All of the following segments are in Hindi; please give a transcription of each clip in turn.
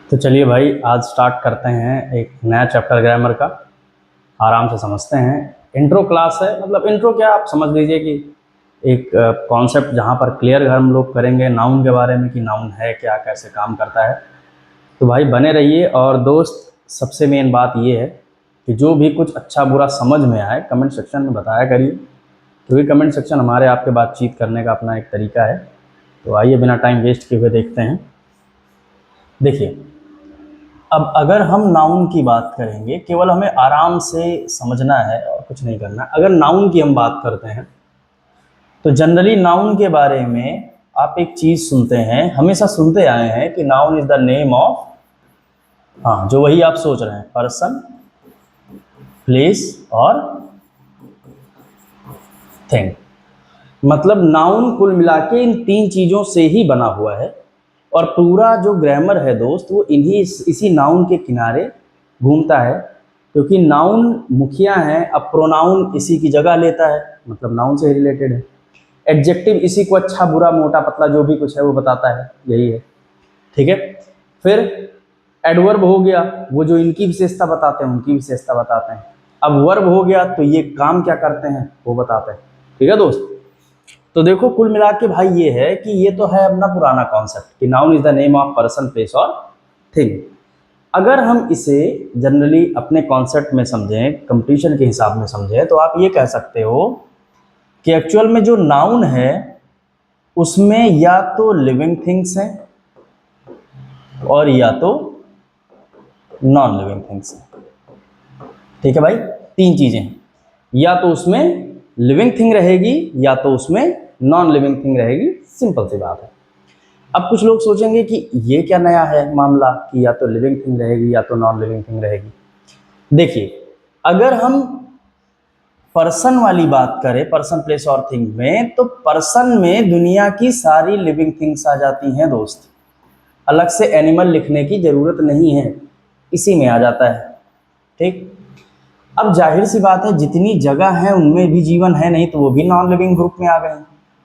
तो चलिए भाई, आज स्टार्ट करते हैं एक नया चैप्टर ग्रामर का। आराम से समझते हैं। इंट्रो क्लास है, मतलब इंट्रो क्या, आप समझ लीजिए कि एक कॉन्सेप्ट जहाँ पर क्लियर हम लोग करेंगे नाउन के बारे में कि नाउन है क्या, कैसे काम करता है। तो भाई बने रहिए। और दोस्त, सबसे मेन बात ये है कि जो भी कुछ अच्छा बुरा समझ में आए कमेंट सेक्शन में बताया करिए, क्योंकि कमेंट सेक्शन हमारे आपके बातचीत करने का अपना एक तरीका है। तो आइए बिना टाइम वेस्ट किए हुए देखते हैं। देखिए, अब अगर हम नाउन की बात करेंगे, केवल हमें आराम से समझना है और कुछ नहीं करना। अगर नाउन की हम बात करते हैं तो जनरली नाउन के बारे में आप एक चीज़ सुनते हैं, हमेशा सुनते आए हैं कि noun is the name of, हाँ जो वही आप सोच रहे हैं, पर्सन, प्लेस और थिंग। मतलब नाउन कुल मिला के इन तीन चीज़ों से ही बना हुआ है। और पूरा जो ग्रामर है दोस्त, वो इसी नाउन के किनारे घूमता है, क्योंकि नाउन मुखिया है। अब प्रोनाउन इसी की जगह लेता है, मतलब नाउन से रिलेटेड है। एडजेक्टिव इसी को अच्छा बुरा मोटा पतला जो भी कुछ है वो बताता है, यही है। ठीक है। फिर एडवर्ब हो गया, वो जो इनकी विशेषता बताते हैं, उनकी विशेषता बताते हैं। अब वर्ब हो गया तो ये काम क्या करते हैं वो बताते हैं। ठीक है दोस्त। तो देखो, कुल मिला के भाई ये है कि ये तो है अपना पुराना कॉन्सेप्ट कि noun is the name of person, place और थिंग। अगर हम इसे जनरली अपने कॉन्सेप्ट में समझें, कंपटीशन के हिसाब में समझें, तो आप ये कह सकते हो कि एक्चुअल में जो नाउन है उसमें या तो लिविंग थिंग्स हैं और या तो नॉन लिविंग थिंग्स हैं। ठीक है भाई, तीन चीजें हैं। या तो उसमें लिविंग थिंग रहेगी या तो उसमें नॉन लिविंग थिंग रहेगी। सिंपल सी बात है। अब कुछ लोग सोचेंगे कि ये क्या नया है मामला कि या तो लिविंग थिंग रहेगी या तो नॉन लिविंग थिंग रहेगी। देखिए, अगर हम पर्सन वाली बात करें, पर्सन, प्लेस और थिंग में, तो पर्सन में दुनिया की सारी लिविंग थिंग्स आ जाती हैं दोस्त। अलग से एनिमल लिखने की जरूरत नहीं है, इसी में आ जाता है। ठीक। अब जाहिर सी बात है, जितनी जगह है उनमें भी जीवन है, नहीं तो वो भी नॉन लिविंग ग्रुप में आ गए।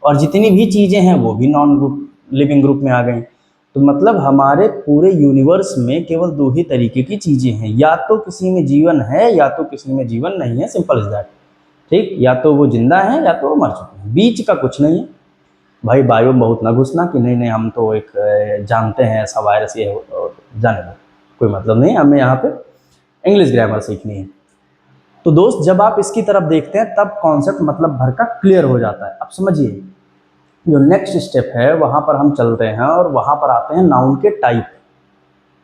और जितनी भी चीज़ें हैं वो भी नॉन लिविंग ग्रुप में आ गई। तो मतलब हमारे पूरे यूनिवर्स में केवल दो ही तरीके की चीज़ें हैं, या तो किसी में जीवन है या तो किसी में जीवन नहीं है। Simple is that. ठीक। या तो वो जिंदा है या तो वो मर चुके हैं, बीच का कुछ नहीं है। भाई बायो में बहुत ना घुसना कि नहीं नहीं हम तो एक जानते हैं ऐसा वायरस ये है, जाने दो, कोई मतलब नहीं। हमें यहाँ पे इंग्लिश ग्रामर सीखनी है। तो दोस्त, जब आप इसकी तरफ देखते हैं तब कॉन्सेप्ट मतलब भर का क्लियर हो जाता है। अब समझिए, जो नेक्स्ट स्टेप है वहां पर हम चलते हैं और वहां पर आते हैं नाउन के टाइप।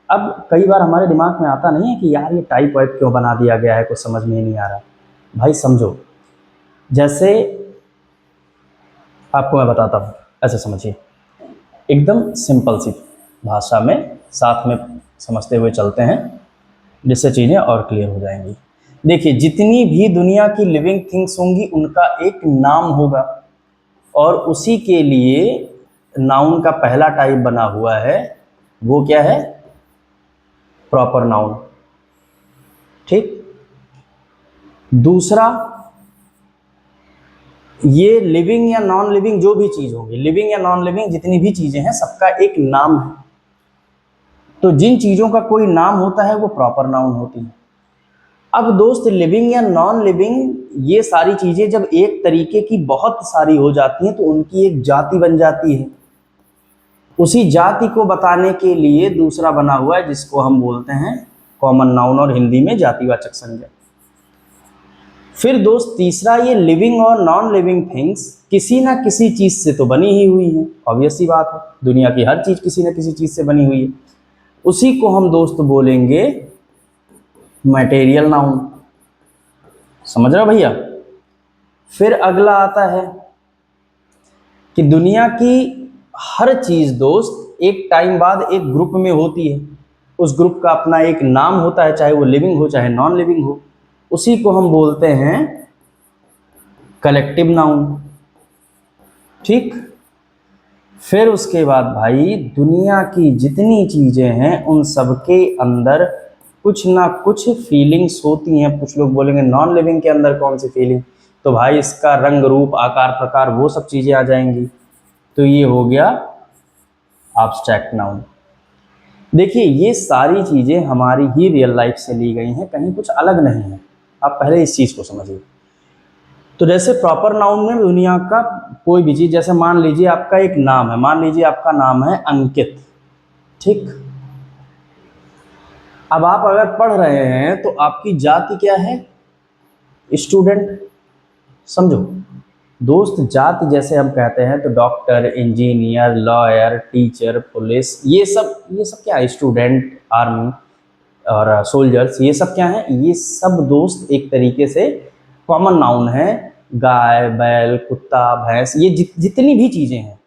अब कई बार हमारे दिमाग में आता नहीं है कि यार ये टाइप वाइप क्यों बना दिया गया है, कुछ समझ में ही नहीं आ रहा। भाई समझो, जैसे आपको मैं बताता हूँ, ऐसे समझिए, एकदम सिंपल सी भाषा में साथ में समझते हुए चलते हैं, जिससे चीज़ें और क्लियर हो जाएंगी। देखिए, जितनी भी दुनिया की लिविंग थिंग्स होंगी उनका एक नाम होगा, और उसी के लिए नाउन का पहला टाइप बना हुआ है, वो क्या है? Proper noun. ठीक। दूसरा, ये लिविंग या नॉन लिविंग जो भी चीज होगी, लिविंग या नॉन लिविंग जितनी भी चीजें हैं, सबका एक नाम है। तो जिन चीजों का कोई नाम होता है वो प्रॉपर नाउन होती है। अब दोस्त, लिविंग या नॉन लिविंग ये सारी चीजें जब एक तरीके की बहुत सारी हो जाती हैं तो उनकी एक जाति बन जाती है। उसी जाति को बताने के लिए दूसरा बना हुआ है जिसको हम बोलते हैं कॉमन नाउन, और हिंदी में जातिवाचक संज्ञा। फिर दोस्त तीसरा, ये लिविंग और नॉन लिविंग थिंग्स किसी ना किसी चीज से तो बनी ही हुई है। ऑब्वियस सी बात है, दुनिया की हर चीज किसी ना किसी चीज से बनी हुई है। उसी को हम दोस्त बोलेंगे मटेरियल नाउन। समझ रहे हो भैया? फिर अगला आता है कि दुनिया की हर चीज दोस्त एक टाइम बाद एक ग्रुप में होती है। उस ग्रुप का अपना एक नाम होता है, चाहे वो लिविंग हो चाहे नॉन लिविंग हो। उसी को हम बोलते हैं कलेक्टिव नाउन। ठीक। फिर उसके बाद भाई, दुनिया की जितनी चीजें हैं उन सबके अंदर कुछ ना कुछ फीलिंग्स होती हैं। कुछ लोग बोलेंगे नॉन लिविंग के अंदर कौन सी फीलिंग, तो भाई इसका रंग रूप आकार प्रकार वो सब चीजें आ जाएंगी। तो ये हो गया एब्स्ट्रैक्ट नाउन। देखिए ये सारी चीज़ें हमारी ही रियल लाइफ से ली गई हैं, कहीं कुछ अलग नहीं है। आप पहले इस चीज़ को समझिए। तो जैसे प्रॉपर नाउन में दुनिया का कोई भी चीज़, जैसे मान लीजिए आपका एक नाम है, मान लीजिए आपका नाम है अंकित, ठीक। अब आप अगर पढ़ रहे हैं तो आपकी जाति क्या है? स्टूडेंट। समझो दोस्त, जाति जैसे हम कहते हैं तो doctor, engineer, lawyer, teacher, police, ये सब क्या है? स्टूडेंट, आर्मी और सोल्जर्स, ये सब क्या है? ये सब दोस्त एक तरीके से कॉमन नाउन है। गाय, बैल, कुत्ता, भैंस, ये जितनी भी चीज़ें हैं,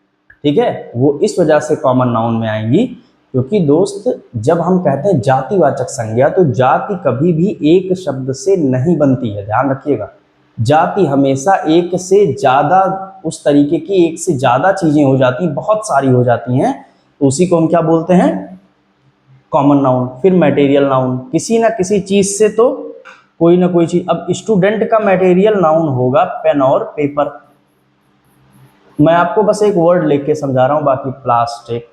ठीक है, वो इस वजह से कॉमन नाउन में आएंगी क्योंकि दोस्त जब हम कहते हैं जातिवाचक संज्ञा, तो जाति कभी भी एक शब्द से नहीं बनती है, ध्यान रखिएगा। जाति हमेशा एक से ज़्यादा, उस तरीके की एक से ज़्यादा चीज़ें हो जाती हैं, बहुत सारी हो जाती हैं, तो उसी को हम क्या बोलते हैं? Common noun. फिर मटेरियल नाउन, किसी ना किसी चीज़ से तो कोई ना कोई चीज़। अब स्टूडेंट का मटेरियल नाउन होगा पेन और पेपर। मैं आपको बस एक वर्ड लेके समझा रहा हूँ, बाकी प्लास्टिक,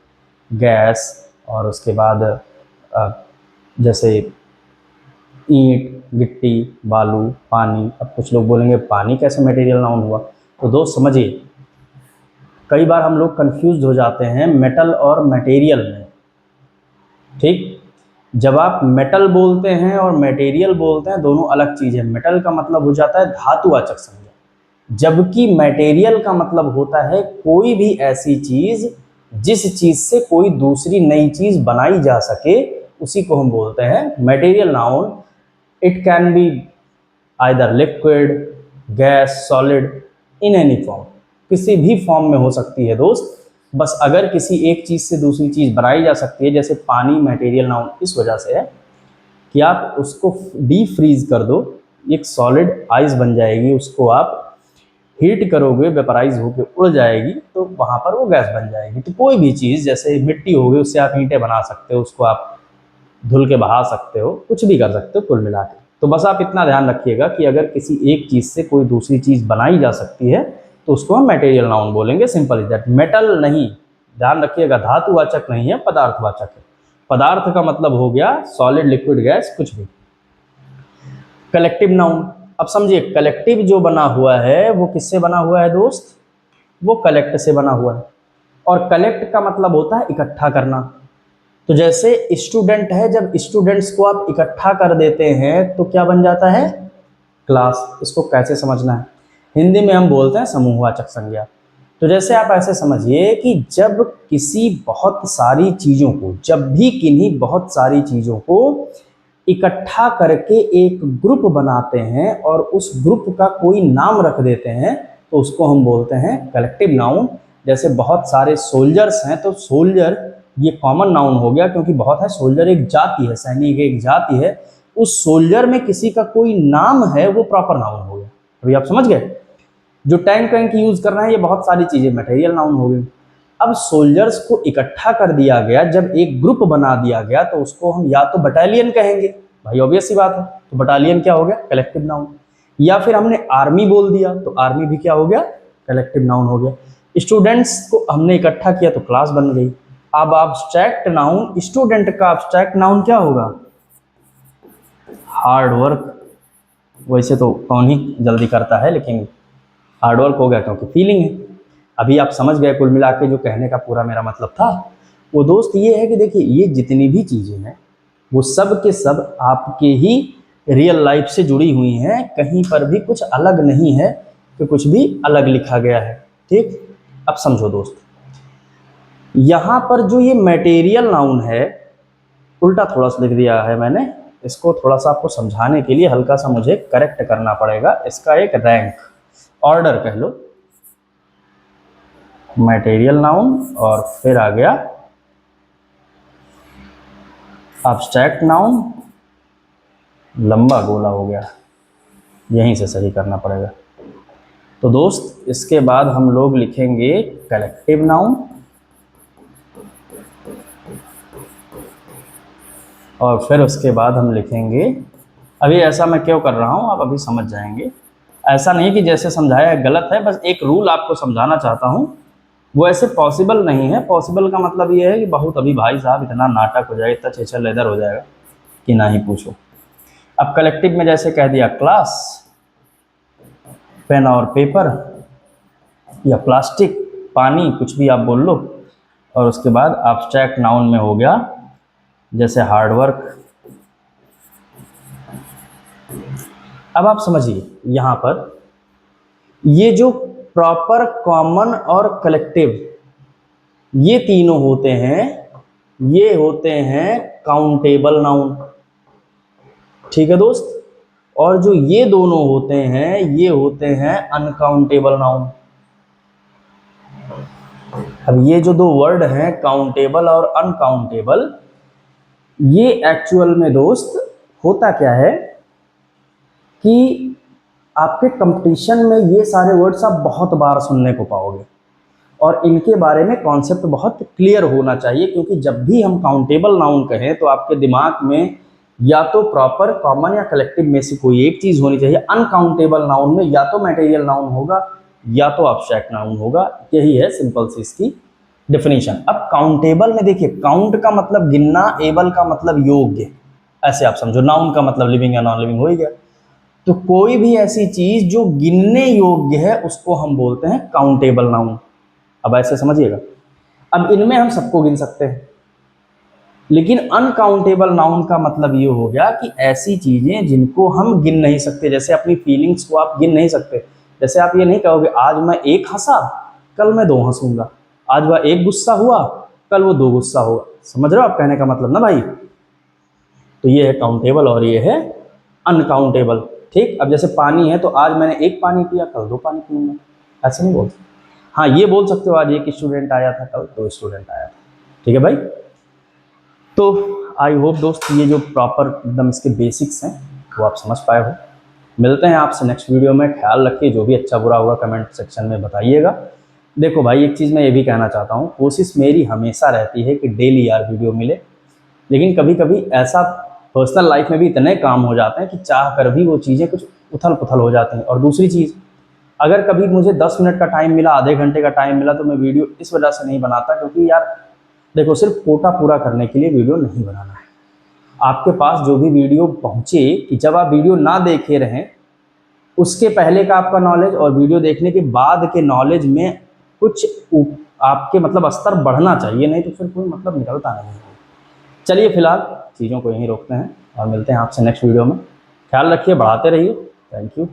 गैस, और उसके बाद जैसे ईंट, गिट्टी, बालू, पानी। अब कुछ लोग बोलेंगे पानी कैसे मटेरियल नाउन हुआ? तो दोस्त समझिए, कई बार हम लोग कंफ्यूज हो जाते हैं मेटल और मटेरियल में, ठीक। जब आप मेटल बोलते हैं और मटेरियल बोलते हैं, दोनों अलग चीज़ है। मेटल का मतलब हो जाता है धातुवाचक संज्ञा, जबकि मटेरियल का मतलब होता है कोई भी ऐसी चीज़ जिस चीज़ से कोई दूसरी नई चीज़ बनाई जा सके, उसी को हम बोलते हैं material noun. It can be either liquid, gas, solid, in any form, किसी भी फॉर्म में हो सकती है दोस्त। बस अगर किसी एक चीज़ से दूसरी चीज़ बनाई जा सकती है, जैसे पानी मटेरियल नाउन इस वजह से है कि आप उसको डी फ्रीज कर दो, एक सॉलिड आइस बन जाएगी, उसको आप हीट करोगे, वेपराइज होकर उड़ जाएगी, तो वहाँ पर वो गैस बन जाएगी। तो कोई भी चीज़, जैसे मिट्टी हो गई, उससे आप ईंटें बना सकते हो, उसको आप धुल के बहा सकते हो, कुछ भी कर सकते हो कुल मिला के। तो बस आप इतना ध्यान रखिएगा कि अगर किसी एक चीज़ से कोई दूसरी चीज़ बनाई जा सकती है तो उसको हम मटेरियल नाउन बोलेंगे, सिंपल इज दैट। मेटल नहीं, ध्यान रखिएगा, धातुवाचक नहीं है, पदार्थवाचक है। पदार्थ का मतलब हो गया सॉलिड, लिक्विड, गैस, कुछ भी। कलेक्टिव नाउन, अब समझिए कलेक्टिव जो बना हुआ है वो किससे बना हुआ है दोस्त? वो कलेक्ट से बना हुआ है। और कलेक्ट का मतलब होता है इकट्ठा करना। तो जैसे स्टूडेंट है, जब स्टूडेंट्स को आप इकट्ठा कर देते हैं तो क्या बन जाता है? क्लास। इसको कैसे समझना है? हिंदी में हम बोलते हैं समूहवाचक संज्ञा। तो जैसे आप ऐसे समझिए कि जब किसी बहुत सारी चीज़ों को, जब भी किन्हीं बहुत सारी चीज़ों को इकट्ठा करके एक ग्रुप बनाते हैं और उस ग्रुप का कोई नाम रख देते हैं, तो उसको हम बोलते हैं कलेक्टिव नाउन। जैसे बहुत सारे सोल्जर्स हैं, तो सोल्जर ये कॉमन नाउन हो गया क्योंकि बहुत है, सोल्जर एक जाति है, सैनिक एक जाति है। उस सोल्जर में किसी का कोई नाम है, वो प्रॉपर नाउन हो गया। अभी आप समझ गए? जो टैंक वैंक यूज कर रहे हैं, ये बहुत सारी चीजें मटेरियल नाउन हो गई। अब सोल्जर्स को इकट्ठा कर दिया गया, जब एक ग्रुप बना दिया गया, तो उसको हम या तो बटालियन कहेंगे, भाई ऑब्वियस सी बात है, तो बटालियन क्या हो गया? Collective noun. या फिर हमने आर्मी बोल दिया, तो आर्मी भी क्या हो गया? कलेक्टिव नाउन हो गया। स्टूडेंट्स को हमने इकट्ठा किया तो क्लास बन गई। अब एब्स्ट्रैक्ट नाउन, स्टूडेंट का एब्स्ट्रैक्ट नाउन क्या होगा? Hard work. वैसे तो कौन ही जल्दी करता है, लेकिन हार्डवर्क हो गया क्योंकि फीलिंग है। अभी आप समझ गए कुल मिला के जो कहने का पूरा मेरा मतलब था। वो दोस्त ये है कि देखिए, ये जितनी भी चीज़ें हैं वो सब के सब आपके ही रियल लाइफ से जुड़ी हुई हैं, कहीं पर भी कुछ अलग नहीं है कि कुछ भी अलग लिखा गया है, ठीक। अब समझो दोस्त, यहाँ पर जो ये मटेरियल नाउन है, उल्टा थोड़ा सा लिख दिया है मैंने, इसको थोड़ा सा आपको समझाने के लिए हल्का सा मुझे करेक्ट करना पड़ेगा। इसका एक रैंक, ऑर्डर कह लो, मटेरियल नाउन, और फिर आ गया एब्स्ट्रैक्ट नाउन, लंबा गोला हो गया, यहीं से सही करना पड़ेगा। तो दोस्त इसके बाद हम लोग लिखेंगे कलेक्टिव नाउन, और फिर उसके बाद हम लिखेंगे, अभी ऐसा मैं क्यों कर रहा हूँ आप अभी समझ जाएंगे। ऐसा नहीं कि जैसे समझाया गलत है, बस एक रूल आपको समझाना चाहता हूँ वो ऐसे पॉसिबल नहीं है। पॉसिबल का मतलब ये है कि बहुत अभी भाई साहब इतना नाटक हो जाएगा, इतना छेछर लेदर हो जाएगा कि ना ही पूछो। अब कलेक्टिव में जैसे कह दिया क्लास, पेन और पेपर या प्लास्टिक, पानी, कुछ भी आप बोल लो। और उसके बाद एब्स्ट्रैक्ट नाउन में हो गया जैसे हार्डवर्क। अब आप समझिए यहाँ पर ये जो प्रॉपर, कॉमन और कलेक्टिव, ये तीनों होते हैं, ये होते हैं काउंटेबल नाउन। ठीक है दोस्त। और जो ये दोनों होते हैं ये होते हैं अनकाउंटेबल नाउन। अब ये जो दो वर्ड हैं काउंटेबल और अनकाउंटेबल, ये एक्चुअल में दोस्त होता क्या है कि आपके कंपटीशन में ये सारे वर्ड्स आप बहुत बार सुनने को पाओगे और इनके बारे में कॉन्सेप्ट बहुत क्लियर होना चाहिए, क्योंकि जब भी हम काउंटेबल नाउन कहें तो आपके दिमाग में या तो प्रॉपर, कॉमन या कलेक्टिव में से कोई एक चीज़ होनी चाहिए। अनकाउंटेबल नाउन में या तो मटेरियल नाउन होगा या तो एब्स्ट्रैक्ट नाउन होगा। यही है सिंपल सी इसकी डेफिनेशन। अब काउंटेबल में देखिए, काउंट का मतलब गिनना, एबल का मतलब योग्य, ऐसे आप समझो। नाउन का मतलब लिविंग या नॉन लिविंग हो ही गया। तो कोई भी ऐसी चीज जो गिनने योग्य है उसको हम बोलते हैं काउंटेबल नाउन। अब ऐसे समझिएगा। अब इनमें हम सबको गिन सकते हैं, लेकिन अनकाउंटेबल नाउन का मतलब ये हो गया कि ऐसी चीजें जिनको हम गिन नहीं सकते। जैसे अपनी फीलिंग्स को आप गिन नहीं सकते। जैसे आप ये नहीं कहोगे आज मैं एक हंसा, कल मैं 2 हंसूंगा। आज वह एक गुस्सा हुआ, कल वो 2 गुस्सा होगा। समझ रहे हो आप कहने का मतलब ना भाई। तो ये है काउंटेबल और ये है अनकाउंटेबल। ठीक। अब जैसे पानी है तो आज मैंने एक पानी पिया, कल 2 पानी पीऊंगा, ऐसे नहीं बोल सकते। हाँ ये बोल सकते हो आज एक स्टूडेंट आया था, कल 2 स्टूडेंट आया था। ठीक है भाई। तो आई होप दोस्त ये जो प्रॉपर एकदम इसके बेसिक्स हैं वो आप समझ पाए हो। मिलते हैं आपसे नेक्स्ट वीडियो में। ख्याल रखिए, जो भी अच्छा बुरा होगा कमेंट सेक्शन में बताइएगा। देखो भाई एक चीज़ मैं ये भी कहना चाहता हूँ, कोशिश मेरी हमेशा रहती है कि डेली यार वीडियो मिले, लेकिन कभी कभी ऐसा पर्सनल लाइफ में भी इतने काम हो जाते हैं कि चाह कर भी वो चीज़ें कुछ उथल पुथल हो जाती हैं। और दूसरी चीज़, अगर कभी मुझे 10 मिनट का टाइम मिला, आधे घंटे का टाइम मिला, तो मैं वीडियो इस वजह से नहीं बनाता क्योंकि यार देखो सिर्फ कोटा पूरा करने के लिए वीडियो नहीं बनाना है। आपके पास जो भी वीडियो पहुँचे, कि जब आप वीडियो ना देखे रहें उसके पहले का आपका नॉलेज और वीडियो देखने के बाद के नॉलेज में कुछ आपके मतलब स्तर बढ़ना चाहिए, नहीं तो फिर कोई मतलब निकलता नहीं है। चलिए फिलहाल चीज़ों को यहीं रोकते हैं और मिलते हैं आपसे नेक्स्ट वीडियो में। ख्याल रखिए, बढ़ाते रहिए। Thank you.